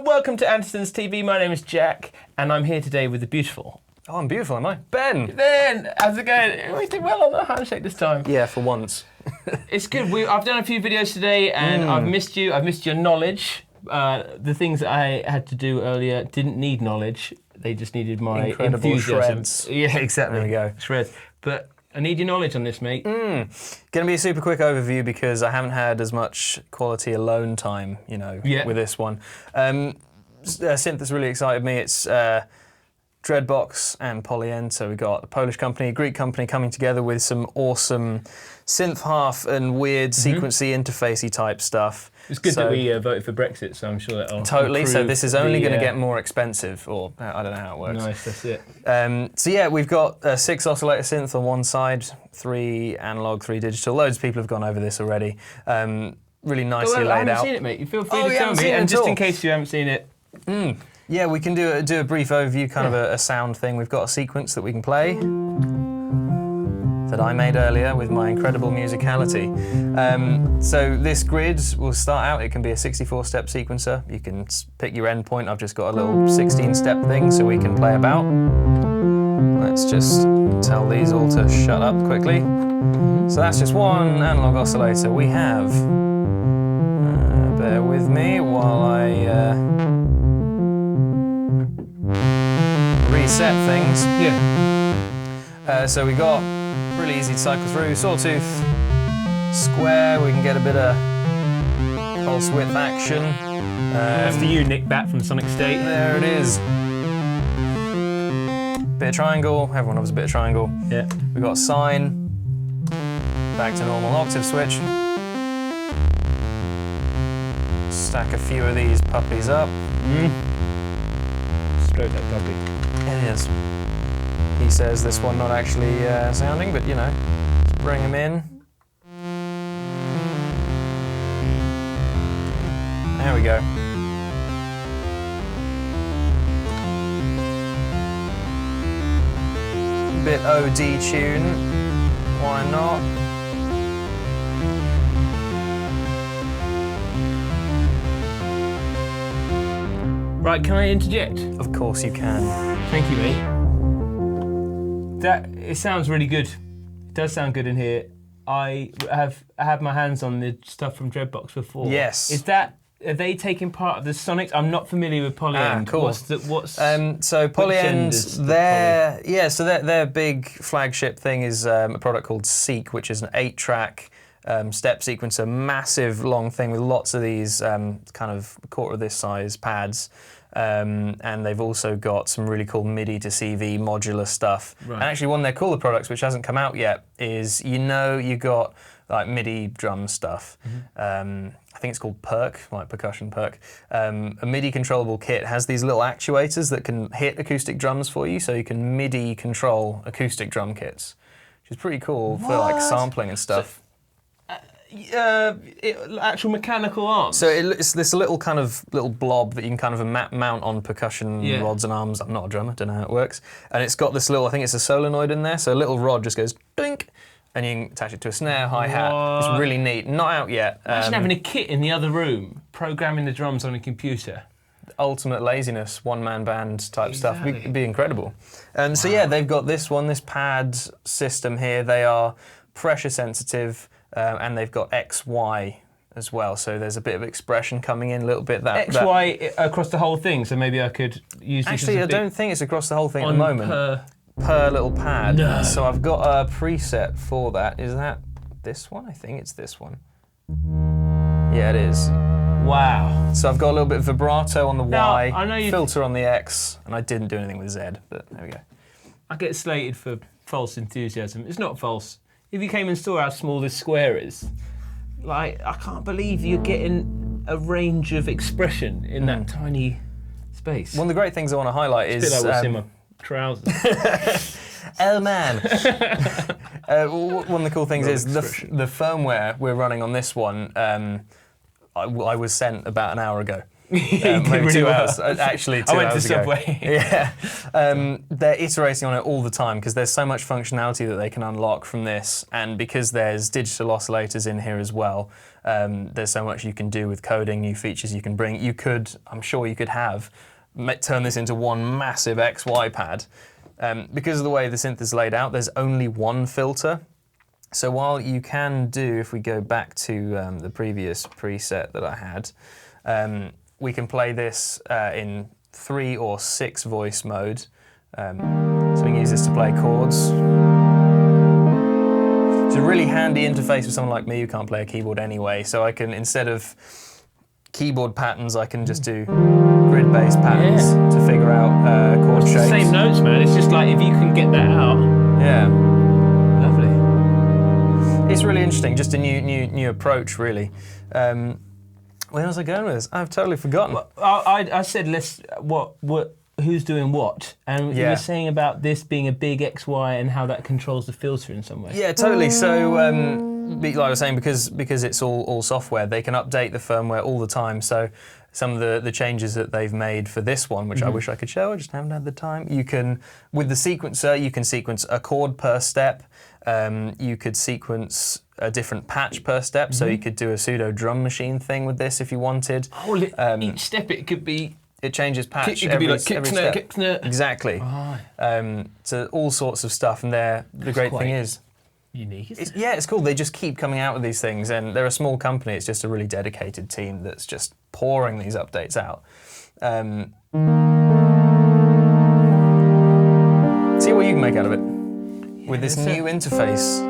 and welcome to Andertons TV. My name is Jack, and I'm here today with the beautiful... Oh, I'm beautiful, am I? Ben! Ben! How's it going? We did well on the handshake this time. Yeah, for once. It's good. I've done a few videos today, and I've missed you. I've missed your knowledge. The things that I had to do earlier didn't need knowledge. They just needed my incredible enthusiasm. shreds. Yeah, exactly. There we go. Shreds. But I need your knowledge on this, mate. Going to be a super quick overview because I haven't had as much quality alone time, you know, with this one. Synth has really excited me. It's Dreadbox and Polyend, so we've got a Polish company, a Greek company coming together with some awesome synth half and weird sequency interfacey type stuff. It's good that we voted for Brexit, so I'm sure that'll totally. So this is only going to get more expensive, or I don't know how it works. Nice, that's it. So yeah, we've got 6 oscillator synth on one side, 3 analog, 3 digital. Loads of people have gone over this already. Really nicely laid out. I haven't seen it, mate. You feel free to tell me, and just in case you haven't seen it. Yeah, we can do a brief overview, kind of a sound thing. We've got a sequence that we can play that I made earlier with my incredible musicality. So this grid will start out, it can be a 64-step sequencer. You can pick your endpoint. I've just got a little 16-step thing so we can play about. Let's just tell these all to shut up quickly. So that's just one analog oscillator. We have, bear with me while I reset things. So we got really easy to cycle through. Sawtooth, square, we can get a bit of pulse width action. That's the you, Nick, back from Sonic State. There it is. Bit of triangle, everyone loves a bit of triangle. Yeah. We got sine, back to normal octave switch. Stack a few of these puppies up. Stroke that puppy. It is. He says this one not actually sounding, but you know, let's bring him in. There we go. Bit OD tune, why not? Right, can I interject? Of course you can. Thank you, mate. It sounds really good. It does sound good in here. I have had my hands on the stuff from Dreadbox before. Yes. Are they taking part of the Sonics? I'm not familiar with Polyend. Cool. So Polyend, their big flagship thing is a product called Seek, which is an 8-track step sequencer, massive long thing with lots of these kind of quarter of this size pads. And they've also got some really cool MIDI to CV modular stuff. Right. And actually one of their cooler products, which hasn't come out yet, is, you got like MIDI drum stuff. I think it's called Perk, like percussion Perk. A MIDI controllable kit has these little actuators that can hit acoustic drums for you, so you can MIDI control acoustic drum kits, which is pretty cool for like sampling and stuff. Actual mechanical arms. So it's this little blob that you can kind of mount on percussion rods and arms. I'm not a drummer, don't know how it works. And it's got this little, I think it's a solenoid in there, so a little rod just goes doink, and you can attach it to a snare, hi-hat. It's really neat. Not out yet. Imagine having a kit in the other room, programming the drums on a computer. Ultimate laziness, one-man band type stuff. It'd be incredible. So yeah, they've got this pad system here. They are pressure sensitive. And they've got XY as well, so there's a bit of expression coming in, a little bit XY across the whole thing, so maybe I could use this Actually, I don't think it's across the whole thing at the moment. Per little pad. No. So I've got a preset for that. Is that this one? I think it's this one. Yeah, it is. Wow. So I've got a little bit of vibrato on the Y, I know filter on the X, and I didn't do anything with Z, but there we go. I get slated for false enthusiasm. It's not false. If you came and saw how small this square is, like, I can't believe you're getting a range of expression in that tiny space. One of the great things I want to highlight is... It's a bit like what's in my trousers. Oh man. One of the cool things is the firmware we're running on this one, I was sent about an hour ago. Maybe 2 hours. Actually, 2 hours ago. I went to Subway. Yeah. They're iterating on it all the time because there's so much functionality that they can unlock from this, and because there's digital oscillators in here as well, There's so much you can do with coding, new features you can bring. I'm sure you could turn this into one massive XY pad. Because of the way the synth is laid out, there's only one filter. So while you can do, if we go back to the previous preset that I had, we can play this in 3 or 6 voice mode. So we can use this to play chords. It's a really handy interface for someone like me who can't play a keyboard anyway. So I can, instead of keyboard patterns, I can just do grid-based patterns to figure out chord shapes. Same notes, man. It's just like if you can get that out. Yeah. Lovely. It's really interesting. Just a new approach, really. Where was I going with this? I've totally forgotten. Well, I said who's doing what, and you were saying about this being a big XY and how that controls the filter in some way. Yeah, totally. So, like I was saying, because it's all software, they can update the firmware all the time. So, some of the changes that they've made for this one, which I wish I could show, I just haven't had the time. You can, with the sequencer, you can sequence a chord per step. You could sequence a different patch per step, so you could do a pseudo drum machine thing with this if you wanted. Oh, each step it could be. It changes patch. It could be like kick snare, kick snare. Exactly. Right. So all sorts of stuff, and the great thing is, unique. It's cool. They just keep coming out with these things, and they're a small company. It's just a really dedicated team that's just pouring these updates out. See what you can make out of it with this new interface.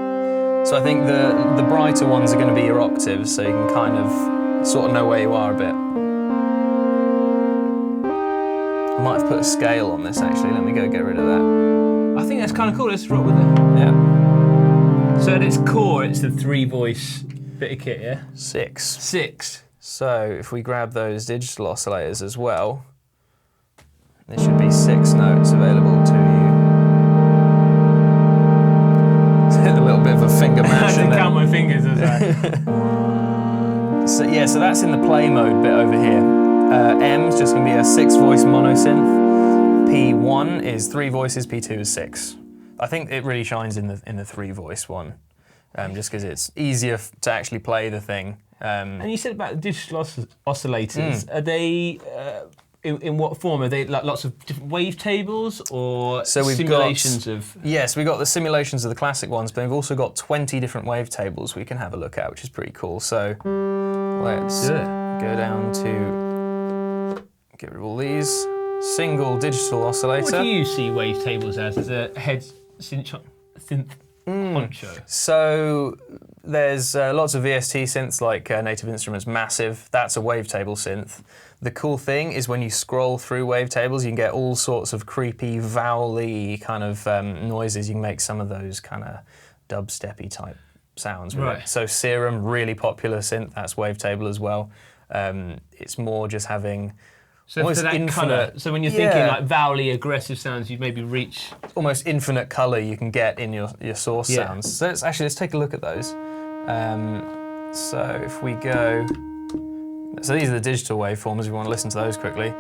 So I think the brighter ones are going to be your octaves, so you can kind of sort of know where you are a bit. I might have put a scale on this actually. Let me go get rid of that. I think that's kind of cool. Let's rock with it. Yeah. So at its core, it's the 3 voice bit of kit, yeah? 6. 6. So if we grab those digital oscillators as well, there should be 6 notes available to you. A little bit of a finger mash. I had to count my fingers as well. So that's in the play mode bit over here. M is just going to be a 6 voice mono synth. P1 is 3 voices. P2 is 6. I think it really shines in the 3 voice one, just because it's easier to actually play the thing. And you said about the digital oscillators. Are they in what form? Are they like lots of different wavetables or simulations of? Yes, we've got the simulations of the classic ones, but we've also got 20 different wavetables we can have a look at, which is pretty cool. So let's go down to. Get rid of all these. Single digital oscillator. What do you see wavetables as a head synth honcho? So there's lots of VST synths like Native Instruments Massive. That's a wavetable synth. The cool thing is when you scroll through wavetables, you can get all sorts of creepy, vowel-y kind of noises. You can make some of those kind of dubsteppy type sounds with it. So Serum, really popular synth. That's wavetable as well. It's more just having. So for that colour, so when you're thinking like vowel-y, aggressive sounds, you'd maybe reach almost infinite colour you can get in your source sounds. So let's take a look at those. So if we go, so these are the digital waveforms. If you want to listen to those quickly.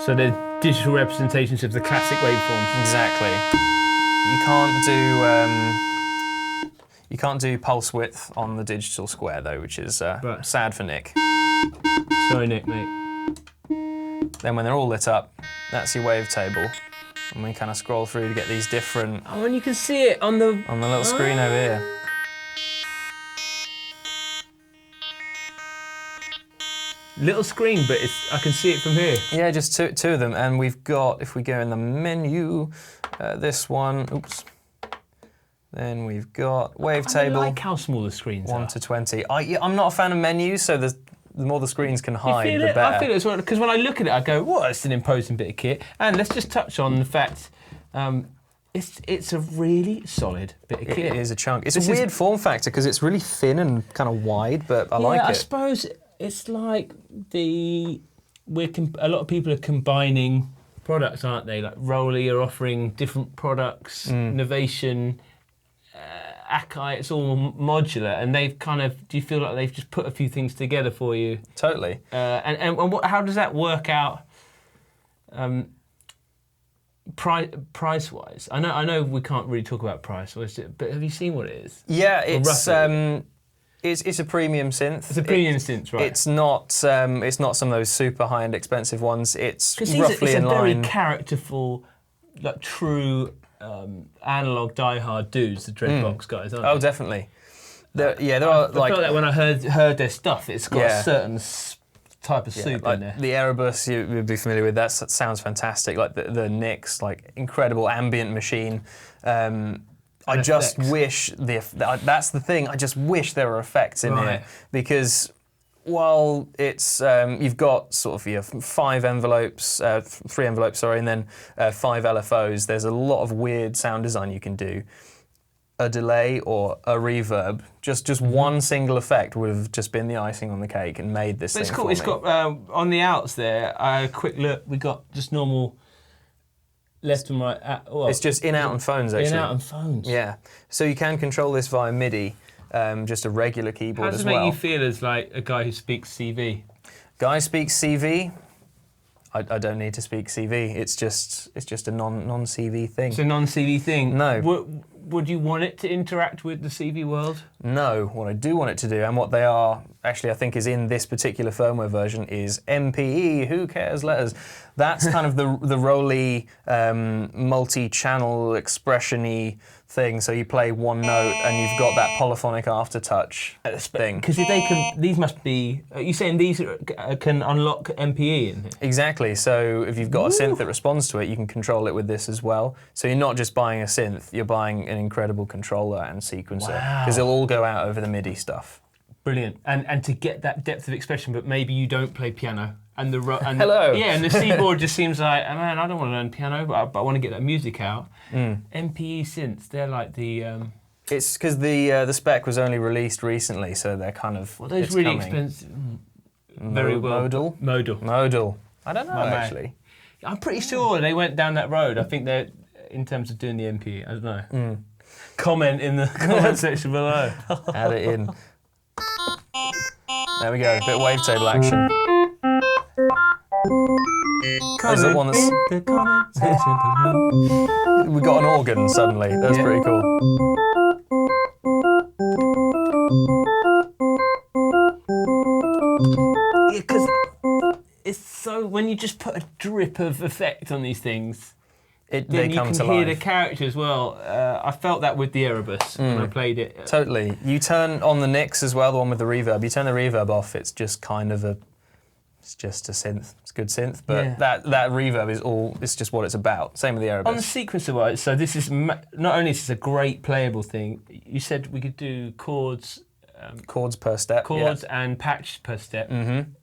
So they're digital representations of the classic waveforms. Exactly. You can't do pulse width on the digital square though, which is sad for Nick. Sorry, Nick, mate. Then when they're all lit up, that's your wavetable. And we kind of scroll through to get these different... Oh, and you can see it on the little screen over here. Little screen, but I can see it from here. Yeah, just two of them. And we've got, if we go in the menu, this one, oops. Then we've got wavetable. I like how small the screens are. 1 to 20. I'm not a fan of menus, so the more the screens can hide, the better. I feel it as well, because when I look at it, I go, "Whoa, it's an imposing bit of kit." And let's just touch on the fact, it's a really solid bit of kit. It is a chunk. It's a weird form factor because it's really thin and kind of wide, but I like it. I suppose it's like a lot of people are combining products, aren't they? Like Rolly are offering different products, Novation. Akai, it's all modular, and they've kind of. Do you feel like they've just put a few things together for you? Totally. How does that work out? Price wise, I know we can't really talk about price, but have you seen what it is? Yeah, It's a premium synth. It's a premium synth, right? It's not some of those super high-end expensive ones. It's roughly in very line. characterful, like true analog diehard dudes, the Dreadbox guys, aren't they? Oh, definitely. There are like. I felt like when I heard their stuff, it's got a certain type of soup like in there. The Erebus, you would be familiar with. That sounds fantastic. Like the Nix, like incredible ambient machine. I just wish that's the thing. I just wish there were effects in here because while it's you've got sort of your 3 envelopes, and then 5 LFOs. There's a lot of weird sound design you can do. A delay or a reverb, just one single effect would have just been the icing on the cake and made this thing. It's cool. For It's me. got on the outs there. A quick look. We got just normal left and right. It's just in, out, and phones actually. In, out, and phones. Yeah. So you can control this via MIDI, just a regular keyboard as well. How does it make you feel as like a guy who speaks CV? Guy speaks CV. I don't need to speak CV. It's just a non-CV thing. It's a non-CV thing. No. Would you want it to interact with the CV world? No. What I do want it to do, and what they are actually, I think, is in this particular firmware version, is MPE. Who cares? Letters. That's kind of the rolly, multi-channel, expression-y thing. So you play one note, and you've got that polyphonic aftertouch thing. Because these must be. Are you saying these can unlock MPE in here? Exactly. So if you've got a synth that responds to it, you can control it with this as well. So you're not just buying a synth; you're buying an incredible controller and sequencer because it'll all go out over the MIDI stuff. Brilliant. And to get that depth of expression, but maybe you don't play piano. And Hello. And the keyboard just seems like, oh, man, I don't want to learn piano, but I want to get that music out. MPE synths, they're like the. It's because the spec was only released recently, so they're kind of. Well, those really expensive. Very well. Modal. I don't know actually. I'm pretty sure they went down that road. I think they're in terms of doing the MPE. I don't know. Comment in the comment section below. Add it in. There we go. A bit of wavetable action. There's the one that's. We got an organ suddenly. That's pretty cool. Yeah, because it's so when you just put a drip of effect on these things, They then you come can to hear life. the character as well. I felt that with the Erebus when I played it. Totally. You turn on the Nix as well, the one with the reverb. You turn the reverb off, it's just kind of it's just a synth. It's a good synth, but that reverb is it's just what it's about. Same with the Erebus. On the sequencer wise, so this is not only is this a great playable thing. You said we could do chords. Chords per step. And patch per step.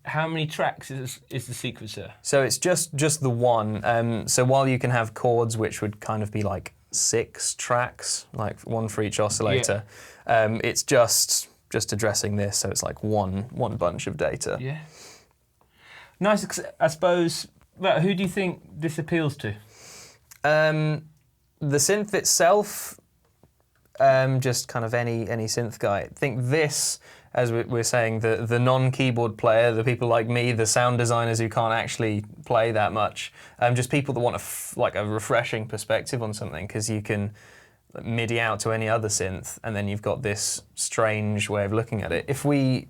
How many tracks is the sequencer? So it's just the one. So while you can have chords, which would kind of be like 6 tracks, like one for each oscillator, it's just addressing this. So it's like one bunch of data. Yeah. Nice. I suppose. Well, who do you think this appeals to? The synth itself. Just kind of any synth guy. I think this, as we're saying, the non-keyboard player, the people like me, the sound designers who can't actually play that much, just people that want like a refreshing perspective on something, because you can MIDI out to any other synth, and then you've got this strange way of looking at it. If we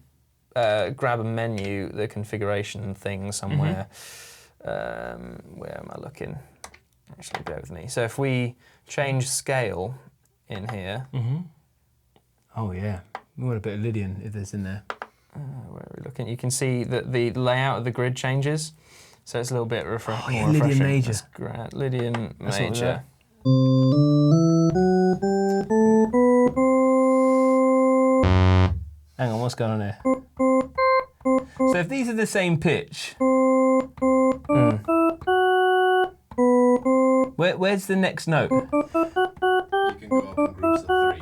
grab a menu, the configuration thing somewhere, where am I looking? Actually, bear with me. So if we change scale in here. Oh yeah, we want a bit of Lydian if there's in there. Where are we looking? You can see that the layout of the grid changes, so it's a little bit more refreshing. Lydian Major. Lydian Major. Hang on, what's going on here? So if these are the same pitch, where's the next note? You can go up in groups of 3.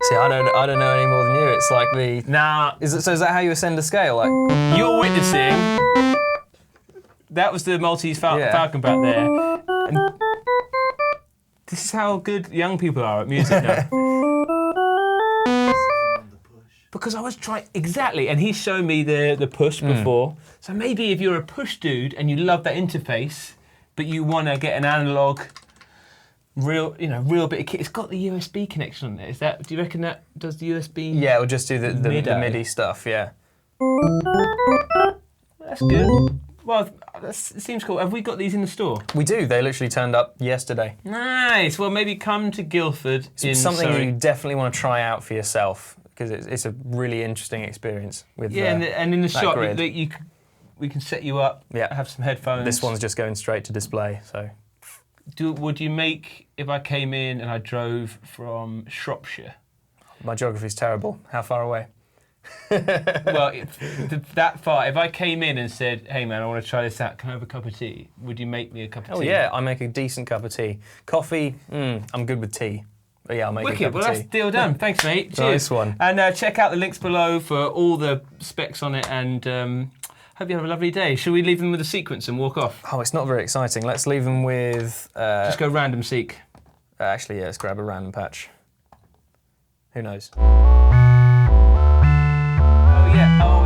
See, I don't know any more than you. It's like the. Nah. Is that how you ascend a scale? Like. You're witnessing. That was the Maltese Falcon back there. And this is how good young people are at music now. Because I was trying exactly, and he's shown me the push before. So maybe if you're a push dude and you love that interface, but you want to get an analog real bit of kit. It's got the USB connection on it. Is that? Do you reckon that does the USB? Yeah, it'll just do the MIDI stuff. Yeah. That's good. Well, it seems cool. Have we got these in the store? We do. They literally turned up yesterday. Nice. Well, maybe come to Guildford. It's something you definitely want to try out for yourself because it's a really interesting experience. With and in the shop grid. we can set you up. Yeah. Have some headphones. This one's just going straight to display. So. Would you make if I came in and I drove from Shropshire? My geography's terrible. How far away? Well, that far. If I came in and said, "Hey man, I want to try this out. Can I have a cup of tea?" Would you make me a cup of tea? Oh yeah, I make a decent cup of tea. Coffee, I'm good with tea. But yeah, I'll make a cup of tea. Well, that's deal done. Thanks, mate. Cheers. Nice one. And check out the links below for all the specs on it. And hope you have a lovely day. Should we leave them with a sequence and walk off? Oh, it's not very exciting. Let's leave them with. Just go random seek. Actually, yeah, let's grab a random patch. Who knows? Oh yeah. Oh.